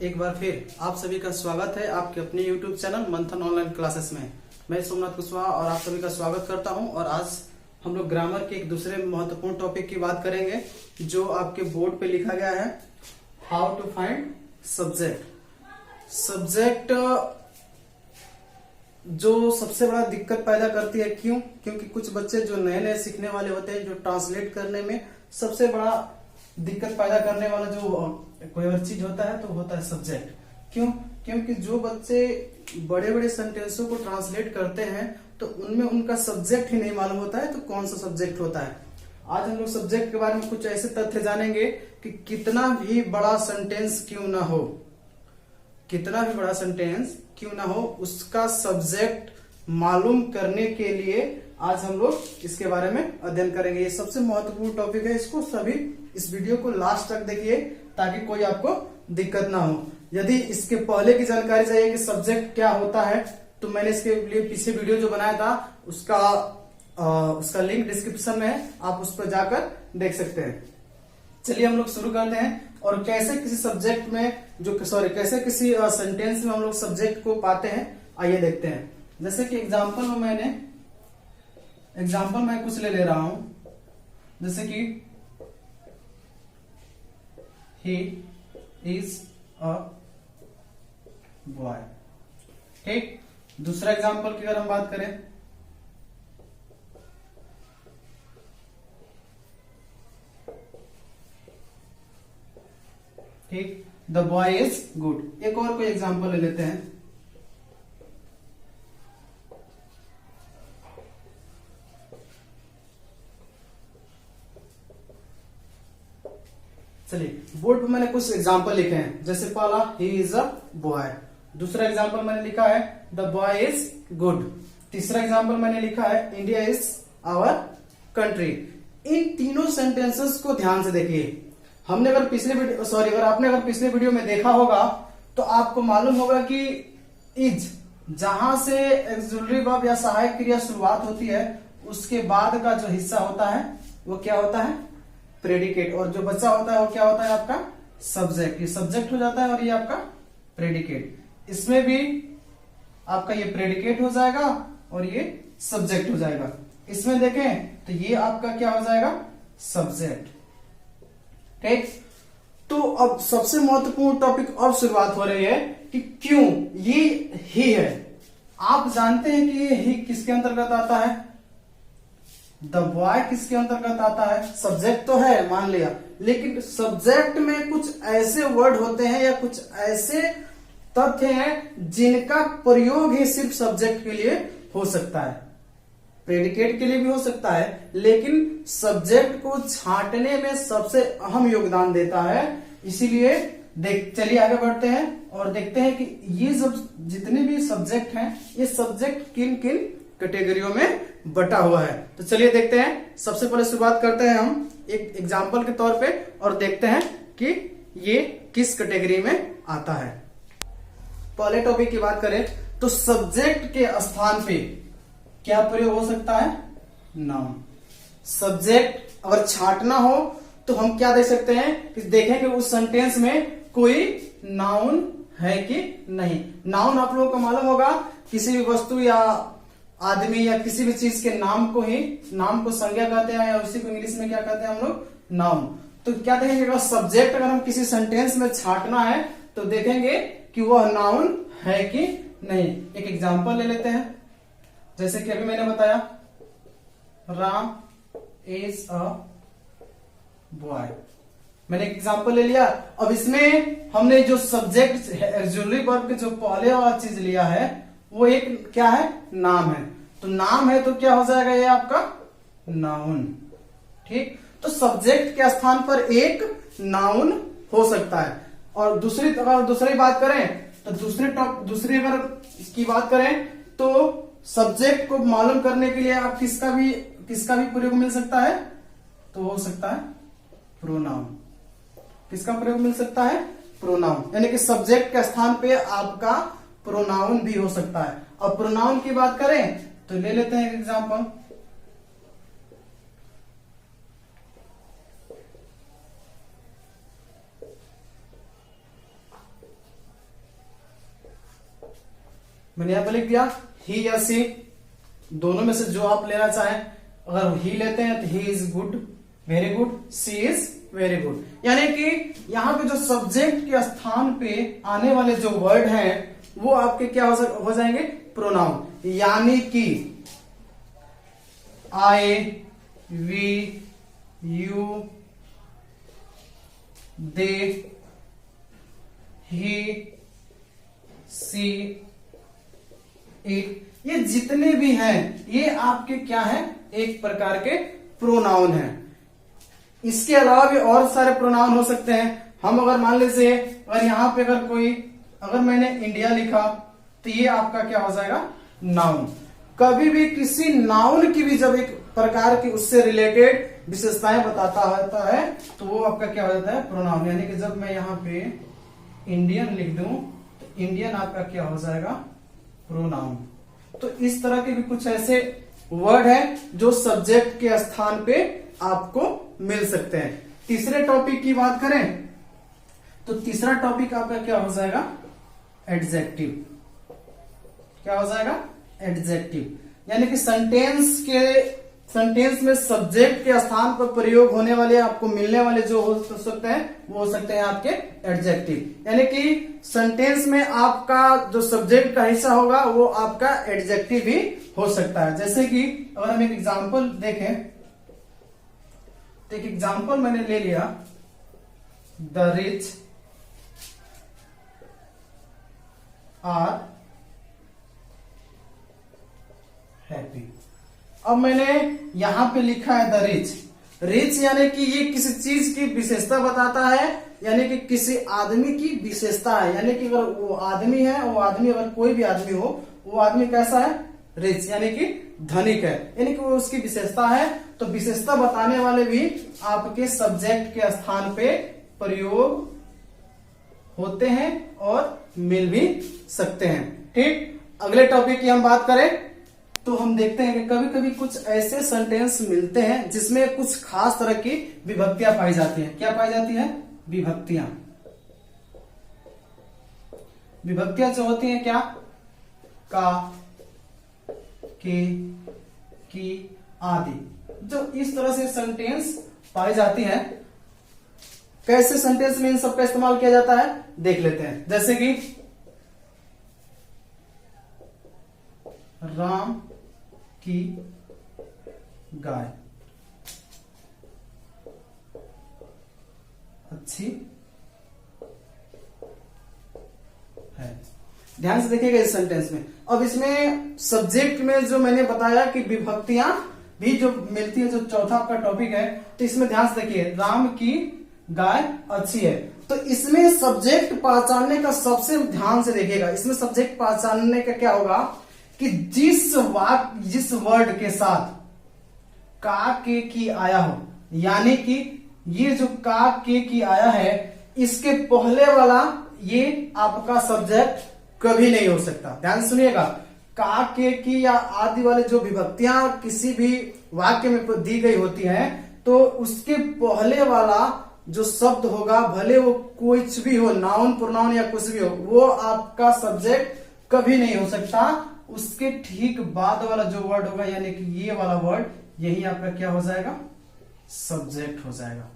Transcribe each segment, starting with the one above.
एक बार फिर आप सभी का स्वागत है आपके अपने YouTube चैनल मंथन ऑनलाइन क्लासेस में। मैं सोमनाथ कुशवाहा और आप सभी का स्वागत करता हूं। और आज हम लोग ग्रामर के एक दूसरे महत्वपूर्ण टॉपिक की बात करेंगे जो आपके बोर्ड पे लिखा गया है, how to find subject. Subject जो सबसे बड़ा दिक्कत पैदा करती है, क्यों? क्योंकि कुछ बच्चे जो नए नए सीखने वाले होते हैं, जो ट्रांसलेट करने में सबसे बड़ा दिक्कत पैदा करने वाला जो कोई और चीज होता है तो होता है सब्जेक्ट। क्यों? क्योंकि जो बच्चे बड़े बड़े सेंटेंसों को ट्रांसलेट करते हैं तो उनमें उनका सब्जेक्ट ही नहीं मालूम होता है तो कौन सा सब्जेक्ट होता है। आज हम लोग सब्जेक्ट के बारे में कुछ ऐसे तथ्य जानेंगे कि कितना भी बड़ा सेंटेंस क्यों ना हो, कितना भी बड़ा सेंटेंस क्यों ना हो, उसका सब्जेक्ट मालूम करने के लिए आज हम लोग इसके बारे में अध्ययन करेंगे। ये सबसे महत्वपूर्ण टॉपिक है, इसको सभी इस वीडियो को लास्ट तक देखिए ताकि कोई आपको दिक्कत ना हो। यदि इसके पहले की जानकारी चाहिए कि सब्जेक्ट क्या होता है तो मैंने इसके लिए पीछे वीडियो जो बनाया था उसका लिंक डिस्क्रिप्शन में है, आप उस पर जाकर देख सकते हैं। चलिए हम लोग शुरू करते हैं और कैसे किसी सब्जेक्ट में कैसे किसी सेंटेंस में हम लोग सब्जेक्ट को पाते हैं, आइए देखते हैं। जैसे कि एग्जांपल मैं कुछ ले रहा हूं, जैसे कि he is a boy। ठीक, दूसरा एग्जांपल की अगर हम बात करें, ठीक, द बॉय इज गुड। एक और कोई एग्जांपल ले लेते हैं, चलिए बोर्ड पे मैंने कुछ एग्जांपल लिखे हैं। जैसे पहला ही इज अ बॉय, दूसरा एग्जांपल मैंने लिखा है द बॉय इज गुड, तीसरा एग्जांपल मैंने लिखा है इंडिया इज आवर कंट्री। इन तीनों सेंटेंसेस को ध्यान से देखिए। अगर आपने पिछले वीडियो में देखा होगा तो आपको मालूम होगा कि इज जहां से एक्सुलरी वर्ब या सहायक क्रिया शुरुआत होती है उसके बाद का जो हिस्सा होता है वो क्या होता है? प्रेडिकेट। और जो बचा होता है वो क्या होता है? आपका सब्जेक्ट। ये सब्जेक्ट हो जाता है और ये आपका प्रेडिकेट। इसमें भी आपका ये प्रेडिकेट हो जाएगा और ये सब्जेक्ट हो जाएगा। इसमें देखें तो ये आपका क्या हो जाएगा? सब्जेक्ट। ठीक, तो अब सबसे महत्वपूर्ण टॉपिक अब शुरुआत हो रही है कि क्यों ये ही है। आप जानते हैं कि ये ही किसके अंतर्गत आता है? द बॉय किसके अंतर्गत आता है? सब्जेक्ट तो है मान लिया, लेकिन सब्जेक्ट में कुछ ऐसे वर्ड होते हैं या कुछ ऐसे तथ्य हैं जिनका प्रयोग ही सिर्फ सब्जेक्ट के लिए हो सकता है, प्रेडिकेट के लिए भी हो सकता है, लेकिन सब्जेक्ट को छांटने में सबसे अहम योगदान देता है। इसीलिए चलिए आगे बढ़ते हैं और देखते हैं कि ये जितने भी सब्जेक्ट हैं ये सब्जेक्ट किन किन कैटेगरियों में बटा हुआ है। तो चलिए देखते हैं। सबसे पहले शुरुआत करते हैं हम एक एग्जाम्पल के तौर पे और देखते हैं कि ये किस कैटेगरी में आता है। पहले टॉपिक की बात करें तो सब्जेक्ट के स्थान पे क्या प्रयोग हो सकता है? नाउन। सब्जेक्ट अगर छांटना हो तो हम क्या देख सकते हैं कि देखें कि उस सेंटेंस में कोई नाउन है कि नहीं। नाउन आप लोगों को मालूम होगा, किसी भी वस्तु या आदमी या किसी भी चीज के नाम को संज्ञा कहते हैं या उसी को इंग्लिश में क्या कहते हैं हम लोग? नाउन। तो क्या देखेंगे अगर सब्जेक्ट अगर हम किसी सेंटेंस में छांटना है तो देखेंगे कि वह नाउन है कि नहीं। एक एग्जांपल ले लेते हैं, जैसे कि अभी मैंने बताया राम इज अ बॉय, मैंने एक एग्जांपल ले लिया। अब इसमें हमने जो सब्जेक्ट एक्सुलरी वर्ब के जो पहले वाला चीज लिया है वो एक क्या है? नाम है। तो नाम है तो क्या हो जाएगा? ये आपका नाउन। ठीक, तो सब्जेक्ट के स्थान पर एक नाउन हो सकता है। और दूसरी बात करें तो दूसरी अगर की बात करें तो सब्जेक्ट को मालूम करने के लिए आप किसका भी प्रयोग मिल सकता है? तो हो सकता है प्रोनाउन। किसका प्रयोग मिल सकता है? प्रोनाउन। यानी कि सब्जेक्ट के स्थान पे आपका प्रोनाउन भी हो सकता है। अब प्रोनाउन की बात करें तो ले लेते हैं एक एग्जांपल, मैंने यहां पर लिख दिया ही या सी, दोनों में से जो आप लेना चाहें। अगर ही लेते हैं तो he is good, very good, she is very good. यानी कि यहाँ पे जो सब्जेक्ट के स्थान पे आने वाले जो वर्ड हैं वो आपके क्या हो जाएंगे, प्रोनाउन। यानी कि I, we, you, they, he, she, it, ये जितने भी हैं ये आपके क्या हैं, एक प्रकार के प्रोनाउन हैं। इसके अलावा भी और सारे प्रोनाउन हो सकते हैं। हम अगर मान लीजिए अगर यहां पे अगर मैंने इंडिया लिखा तो ये आपका क्या हो जाएगा, नाउन। कभी भी किसी नाउन की भी जब एक प्रकार की उससे रिलेटेड विशेषताएं बताता होता है तो वो आपका क्या हो जाता है, प्रोनाउन। यानी कि जब मैं यहाँ पे इंडियन लिख दूं तो इंडियन आपका क्या हो जाएगा, प्रोनाउन। तो इस तरह के भी कुछ ऐसे वर्ड हैं जो सब्जेक्ट के स्थान पे आपको मिल सकते हैं। तीसरे टॉपिक की बात करें तो तीसरा टॉपिक आपका क्या हो जाएगा, एडजेक्टिव। क्या हो जाएगा, एडजेक्टिव। यानी कि सेंटेंस में सब्जेक्ट के स्थान पर प्रयोग होने वाले आपको मिलने वाले जो हो सकते हैं वो हो सकते हैं आपके एडजेक्टिव। यानी कि सेंटेंस में आपका जो सब्जेक्ट का हिस्सा होगा वो आपका एडजेक्टिव भी हो सकता है। जैसे कि अगर हम एक एग्जांपल देखें तो एक एग्जांपल मैंने ले लिया, द रिच आर हैप्पी। अब मैंने यहां पे लिखा है द रिच। रिच यानी कि ये किसी चीज की विशेषता बताता है, यानी कि किसी आदमी की विशेषता है। यानी कि अगर वो आदमी है, वो आदमी अगर कोई भी आदमी हो, वो आदमी कैसा है, रिच, यानी कि धनिक है, यानी कि वो उसकी विशेषता है। तो विशेषता बताने वाले भी आपके सब्जेक्ट के स्थान पे प्रयोग होते हैं और मिल भी सकते हैं। ठीक, अगले टॉपिक की हम बात करें तो हम देखते हैं कि कभी कभी कुछ ऐसे सेंटेंस मिलते हैं जिसमें कुछ खास तरह की विभक्तियां पाई जाती हैं। क्या पाई जाती है, विभक्तियां। विभक्तियां जो होती हैं क्या, का, के, की आदि, जो इस तरह से सेंटेंस पाई जाती है। कैसे सेंटेंस में इन सब का इस्तेमाल किया जाता है देख लेते हैं। जैसे कि राम की गाय अच्छी है। ध्यान से देखिएगा इस सेंटेंस में। अब इसमें सब्जेक्ट में जो मैंने बताया कि विभक्तियां भी जो मिलती है, जो चौथा आपका टॉपिक है, तो इसमें ध्यान से देखिए, राम की गाय अच्छी है। तो इसमें सब्जेक्ट पहचानने का सबसे ध्यान से देखिएगा। इसमें सब्जेक्ट पहचानने का क्या होगा कि जिस वर्ड के साथ का के की आया हो, यानी कि ये जो का के की आया है इसके पहले वाला ये आपका सब्जेक्ट कभी नहीं हो सकता। ध्यान से सुनिएगा, का के की या आदि वाले जो विभक्तियां किसी भी वाक्य में दी गई होती हैं तो उसके पहले वाला जो शब्द होगा, भले वो कुछ भी हो, नाउन, प्रोनाउन या कुछ भी हो, वो आपका सब्जेक्ट कभी नहीं हो सकता। उसके ठीक बाद वाला जो वर्ड होगा, यानी कि ये वाला वर्ड, यही आपका क्या हो जाएगा, सब्जेक्ट हो जाएगा।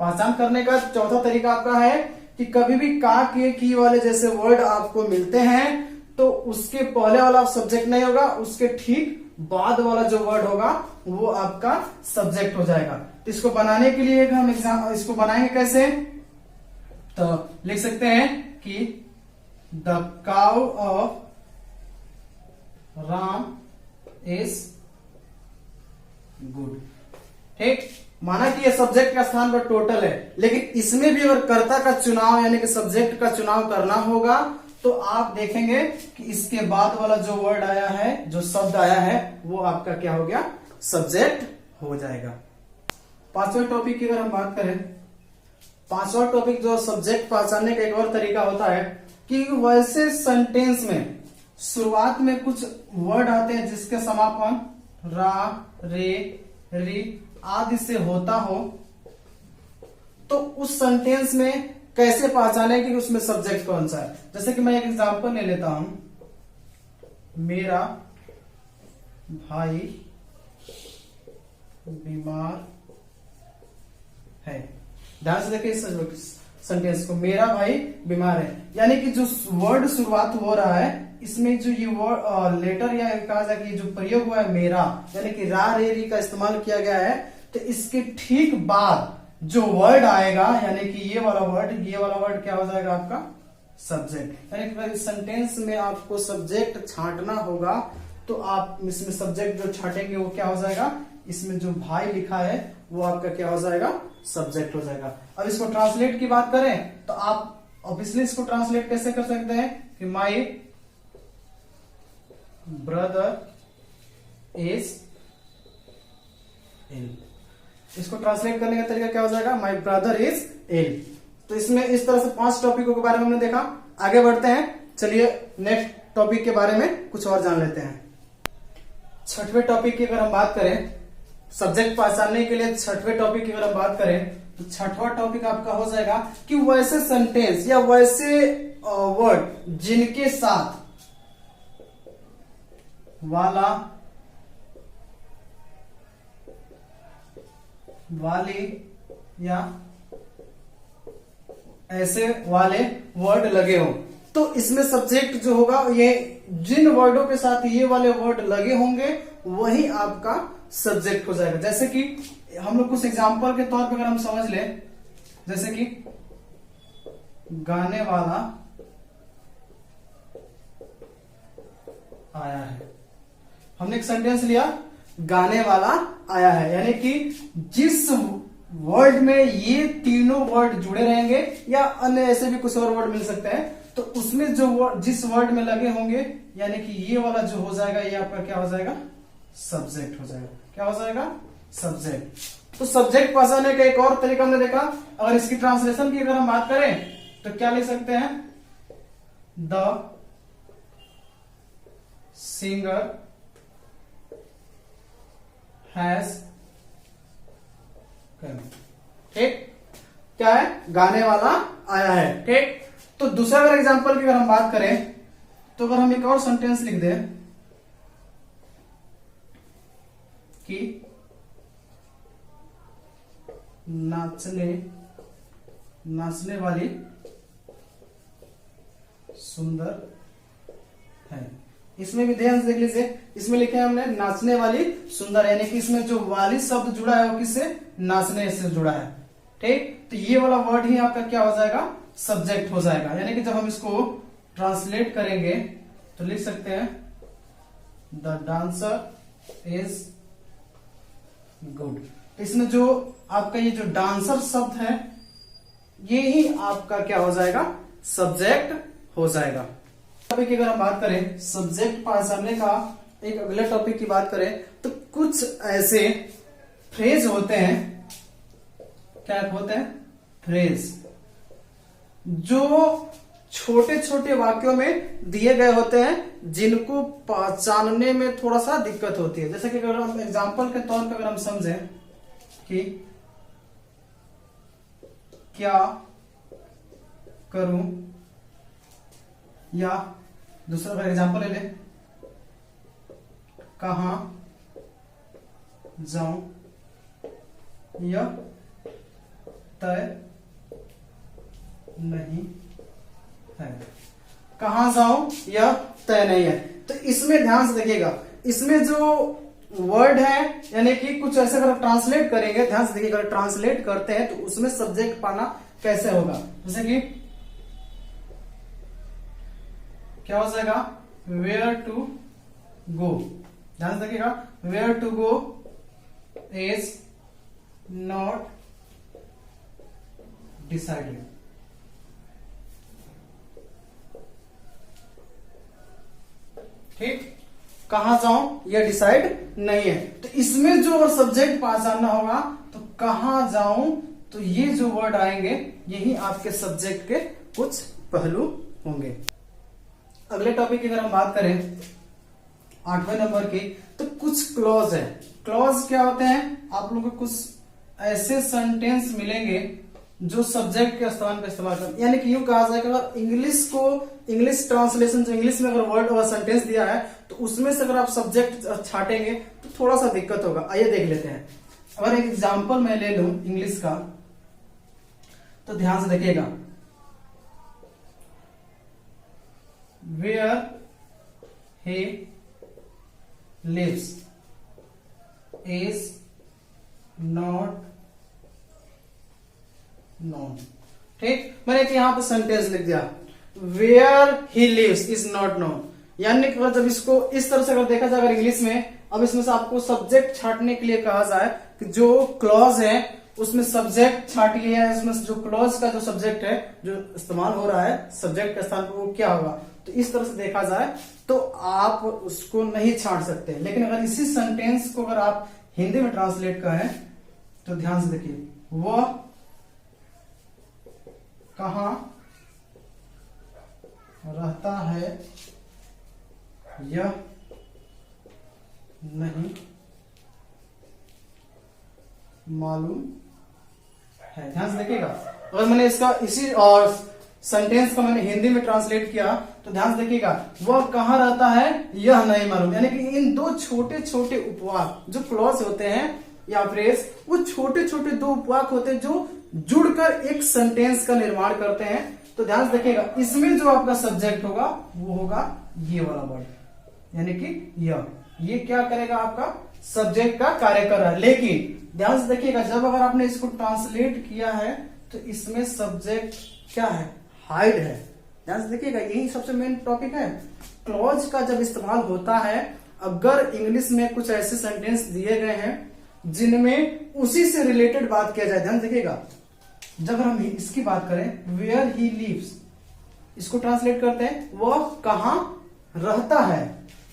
पहचान करने का चौथा तरीका आपका है कि कभी भी का के की वाले जैसे वर्ड आपको मिलते हैं तो उसके पहले वाला सब्जेक्ट नहीं होगा, उसके ठीक बाद वाला जो वर्ड होगा वो आपका सब्जेक्ट हो जाएगा। तो इसको बनाने के लिए हम इसको बनाएंगे कैसे, तो लिख सकते हैं कि the cow of Ram is good. ठीक, माना कि ये सब्जेक्ट का स्थान पर टोटल है, लेकिन इसमें भी अगर कर्ता का चुनाव यानी कि सब्जेक्ट का चुनाव करना होगा तो आप देखेंगे कि इसके बाद वाला जो वर्ड आया है, जो शब्द आया है, वो आपका क्या हो गया, सब्जेक्ट हो जाएगा। पांचवें टॉपिक की अगर हम बात करें, पांचवा टॉपिक जो सब्जेक्ट पहचानने का एक और तरीका होता है कि वैसे सेंटेंस में शुरुआत में कुछ वर्ड आते हैं जिसके समापन रा, रे, री आदि से होता हो, तो उस सेंटेंस में कैसे पहचाने कि उसमें सब्जेक्ट कौन सा है। जैसे कि मैं एक एग्जांपल ले लेता हूं, मेरा भाई बीमार है। ध्यान से देखिए इस सेंटेंस को, मेरा भाई बीमार है, यानी कि जो वर्ड शुरुआत हो रहा है इसमें जो ये वर्ड लेटर या कहा जाए कि जो प्रयोग हुआ है मेरा, यानी कि रा रे री का इस्तेमाल किया गया है, तो इसके ठीक बाद जो वर्ड आएगा यानी कि ये वाला वर्ड क्या हो जाएगा आपका सब्जेक्ट। यानी कि इस सेंटेंस में आपको सब्जेक्ट छांटना होगा, तो आप इसमें सब्जेक्ट जो छांटेंगे वो क्या हो जाएगा, इसमें जो भाई लिखा है वो आपका क्या हो जाएगा, सब्जेक्ट हो जाएगा। अब इसको ट्रांसलेट की बात करें तो आप ऑब्वियसली इसको ट्रांसलेट कैसे कर सकते हैं कि माई ब्रदर इज इल। इसको ट्रांसलेट करने का तरीका क्या हो जाएगा, माई ब्रदर इज इल। तो इसमें इस तरह से 5 टॉपिकों के बारे में हमने देखा। आगे बढ़ते हैं, चलिए नेक्स्ट टॉपिक के बारे में कुछ और जान लेते हैं। 6वें टॉपिक की अगर हम बात करें, सब्जेक्ट पहचानने के लिए 6वें टॉपिक की अगर हम बात करें तो 6वां टॉपिक आपका हो जाएगा कि वैसे सेंटेंस या वैसे वर्ड जिनके साथ वाला, वाली या ऐसे वाले वर्ड लगे हो। तो इसमें सब्जेक्ट जो होगा, ये जिन वर्डों के साथ ये वाले वर्ड लगे होंगे वही आपका सब्जेक्ट हो जाएगा। जैसे कि हम लोग कुछ एग्जांपल के तौर पे अगर हम समझ ले, जैसे कि गाने वाला आया है, हमने एक सेंटेंस लिया गाने वाला आया है, यानी कि जिस वर्ड में ये तीनों वर्ड जुड़े रहेंगे या अन्य ऐसे भी कुछ और वर्ड मिल सकते हैं, तो उसमें जो वर्ड जिस वर्ड में लगे होंगे यानी कि ये वाला जो हो जाएगा ये आपका क्या हो जाएगा, सब्जेक्ट हो जाएगा। क्या हो जाएगा, सब्जेक्ट। तो सब्जेक्ट पहचानने का एक और तरीका हमने देखा। अगर इसकी ट्रांसलेशन की अगर हम बात करें तो क्या लिख सकते हैं, द सिंगर हैज कम। ठीक, क्या है, गाने वाला आया है। ठीक, तो दूसरा अगर एग्जांपल की अगर हम बात करें तो अगर हम एक और सेंटेंस लिख दें कि नाचने वाली सुंदर है। इसमें भी ध्यान से देख लीजिए, इसमें लिखे हैं हमने नाचने वाली सुंदर, यानी कि इसमें जो वाली शब्द जुड़ा है वो किससे, नाचने से जुड़ा है। ठीक, तो ये वाला वर्ड ही आपका क्या हो जाएगा, सब्जेक्ट हो जाएगा। यानी कि जब हम इसको ट्रांसलेट करेंगे तो लिख सकते हैं द डांसर इज गुड। इसमें जो आपका ये जो डांसर शब्द है ये ही आपका क्या हो जाएगा, सब्जेक्ट हो जाएगा। टॉपिक की अगर हम बात करें सब्जेक्ट पहचानने का, एक अगले टॉपिक की बात करें तो कुछ ऐसे फ्रेज होते हैं, क्या होते हैं, फ्रेज, जो छोटे छोटे वाक्यों में दिए गए होते हैं जिनको पहचानने में थोड़ा सा दिक्कत होती है। जैसे कि अगर हम एग्जांपल के तौर पर अगर हम समझें कि क्या करूं, या दूसरा अगर एग्जांपल ले लें कहां जाऊं, यह तय नहीं है। कहां जाऊं यह तय नहीं है। तो इसमें ध्यान से देखिएगा, इसमें जो वर्ड है यानी कि कुछ ऐसे अगर ट्रांसलेट करेंगे, ध्यान से देखिएगा, अगर ट्रांसलेट करते हैं तो उसमें सब्जेक्ट पाना कैसे होगा। जैसे कि क्या हो जाएगा, वेयर टू गो। ध्यान से देखिएगा, where to go is not decided. ठीक, कहां जाऊं यह डिसाइड नहीं है। तो इसमें जो अगर सब्जेक्ट पहचानना होगा तो कहां जाऊं, तो ये जो वर्ड आएंगे यही आपके सब्जेक्ट के कुछ पहलू होंगे। अगले टॉपिक की अगर हम बात करें 8वें नंबर की, तो कुछ क्लॉज है। क्लॉज क्या होते हैं, आप लोगों को कुछ ऐसे सेंटेंस मिलेंगे जो सब्जेक्ट के स्थान पर इस्तेमाल करते हैं। यानी कि यूं कहा जाएगा, अगर इंग्लिश को इंग्लिश ट्रांसलेशन, जो इंग्लिश में अगर वर्ड और सेंटेंस दिया है तो उसमें से अगर आप सब्जेक्ट छाटेंगे तो थोड़ा सा दिक्कत होगा। आइए देख लेते हैं। अगर एक एग्जाम्पल मैं ले लूं इंग्लिश का तो ध्यान से देखिएगा। Where he lives is not known. ठीक, मैंने एक यहां पर सेंटेंस लिख दिया, where he lives is not known. यानी कि जब इसको इस तरह से अगर देखा जाए अगर इंग्लिश में, अब इसमें से आपको सब्जेक्ट छाटने के लिए कहा जाए कि जो क्लॉज है उसमें सब्जेक्ट छाटिए, या इसमें जो क्लॉज का जो सब्जेक्ट है जो इस्तेमाल हो रहा है सब्जेक्ट के स्थान पर, वो क्या होगा। तो इस तरह से देखा जाए तो आप उसको नहीं छाट सकते। लेकिन अगर इसी सेंटेंस को अगर आप हिंदी में ट्रांसलेट करें तो ध्यान से देखिए, वह कहां रहता है यह नहीं मालूम है। ध्यान से देखिएगा, अगर मैंने इसका इसी और सेंटेंस को मैंने हिंदी में ट्रांसलेट किया तो ध्यान से देखिएगा, वह कहां रहता है यह नहीं मालूम। यानी कि इन दो छोटे छोटे उपवाक जो क्लॉज होते हैं या फ्रेज, वो छोटे छोटे दो उपवाक होते हैं जो जुड़कर एक सेंटेंस का निर्माण करते हैं। तो ध्यान से देखिएगा, इसमें जो आपका सब्जेक्ट होगा वो होगा ये वाला वर्ड, यानी कि ये क्या करेगा, आपका सब्जेक्ट का कार्य कर रहा है। लेकिन ध्यान से देखिएगा, जब अगर आपने इसको ट्रांसलेट किया है तो इसमें सब्जेक्ट क्या है, हाइड है। ध्यान से देखिएगा, यही सबसे मेन टॉपिक है। क्लॉज का जब इस्तेमाल होता है, अगर इंग्लिश में कुछ ऐसे सेंटेंस दिए गए हैं जिनमें उसी से रिलेटेड बात किया जाए, ध्यान देखिएगा, जब हम इसकी बात करें वेयर ही लिव्स, इसको ट्रांसलेट करते हैं वह कहां रहता है,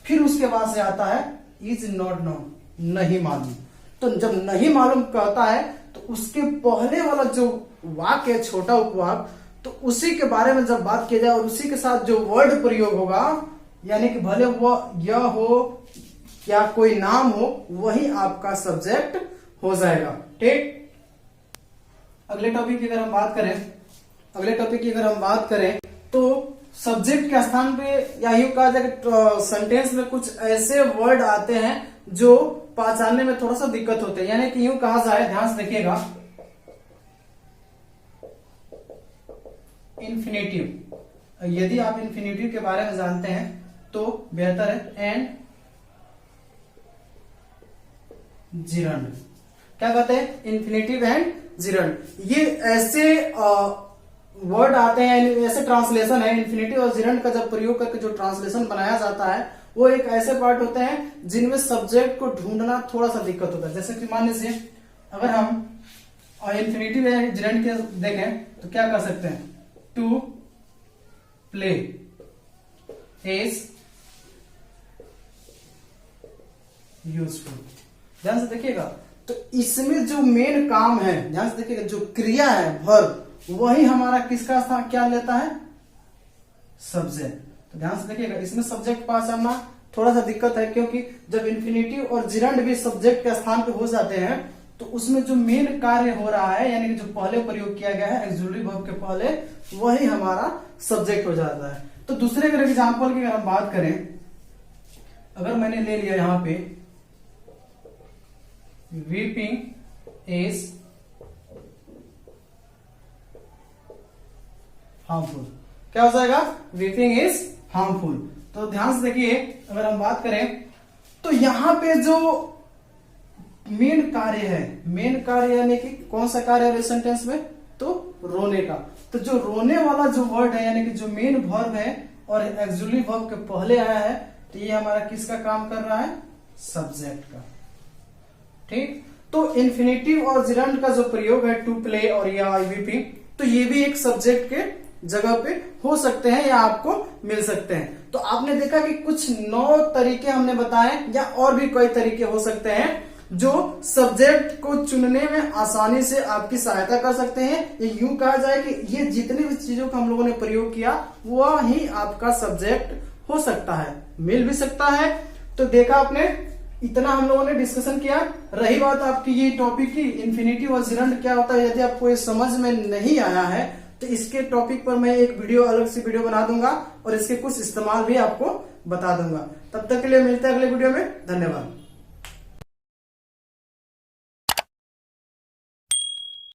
फिर उसके बाद से आता है इज नॉट नोन, नहीं मालूम। तो जब नहीं मालूम कहता है तो उसके पहले वाला जो वाक्य है, छोटा उपवाक, तो उसी के बारे में जब बात की जाए और उसी के साथ जो वर्ड प्रयोग होगा, यानी कि भले वो यह हो या कोई नाम हो, वही आपका सब्जेक्ट हो जाएगा। ठीक, अगले टॉपिक की अगर हम बात करें तो सब्जेक्ट के स्थान पे या यूं कहा जाए कि सेंटेंस में कुछ ऐसे वर्ड आते हैं जो पहचानने में थोड़ा सा दिक्कत होते हैं। यानी कि यूं कहा जाए, ध्यान से देखिएगा, इन्फिनेटिव। यदि आप इन्फिनेटिव के बारे में जानते हैं तो बेहतर है। एंड जिरंड, क्या कहते हैं, इन्फिनेटिव एंड जिरंड, ये ऐसे वर्ड आते हैं, ऐसे ट्रांसलेशन है। इन्फिनेटिव और जिरंड का जब प्रयोग करके जो ट्रांसलेशन बनाया जाता है वो एक ऐसे पार्ट होते हैं जिनमें सब्जेक्ट को ढूंढना थोड़ा सा दिक्कत होता है। जैसे कि मान लीजिए अगर हम इन्फिनेटिव या जिरंड के देखें तो क्या कर सकते हैं, टू प्ले इज यूजफुल। ध्यान से देखिएगा, तो इसमें जो मेन काम है, ध्यान से देखिएगा, जो क्रिया है वर्ब, वही हमारा किसका स्थान क्या लेता है, सब्जेक्ट। तो ध्यान से देखिएगा, इसमें सब्जेक्ट पहचानना थोड़ा सा दिक्कत है, क्योंकि जब इन्फिनेटिव और जिरंड भी सब्जेक्ट के स्थान पे हो जाते हैं तो उसमें जो मेन कार्य हो रहा है, यानी कि जो पहले प्रयोग किया गया है एक्सक्लूसिव वर्ब के पहले, वही हमारा सब्जेक्ट हो जाता है। तो दूसरे अगर एग्जाम्पल की अगर हम बात करें, अगर मैंने ले लिया यहां पे वीपिंग इज हार्मफुल, क्या हो जाएगा, वीपिंग इज हार्मफुल। तो ध्यान से देखिए, अगर हम बात करें तो यहां पे जो मेन कार्य है, मेन कार्य यानी कि कौन सा कार्य है इस सेंटेंस में, तो रोने का। तो जो रोने वाला जो वर्ड है, यानी कि जो मेन वर्ब है और एक्सक्लूसिव वर्ब के पहले आया है, तो ये हमारा किसका काम कर रहा है, सब्जेक्ट का। ठीक, तो इन्फिनेटिव और जिरंड का जो प्रयोग है, टू प्ले और या वीपिंग, तो ये भी एक सब्जेक्ट के जगह पे हो सकते हैं या आपको मिल सकते हैं। तो आपने देखा कि कुछ 9 तरीके हमने बताए, या और भी कई तरीके हो सकते हैं जो सब्जेक्ट को चुनने में आसानी से आपकी सहायता कर सकते हैं। ये यूं कहा जाए कि ये जितनी भी चीजों का हम लोगों ने प्रयोग किया वह ही आपका सब्जेक्ट हो सकता है, मिल भी सकता है। तो देखा आपने, इतना हम लोगों ने डिस्कशन किया। रही बात आपकी ये टॉपिक की इन्फिनेटिव और जिरंड क्या होता है, यदि आपको ये समझ में नहीं आया है तो इसके टॉपिक पर मैं एक वीडियो, अलग से वीडियो बना दूंगा और इसके कुछ इस्तेमाल भी आपको बता दूंगा। तब तक के लिए मिलते हैं अगले वीडियो में। धन्यवाद।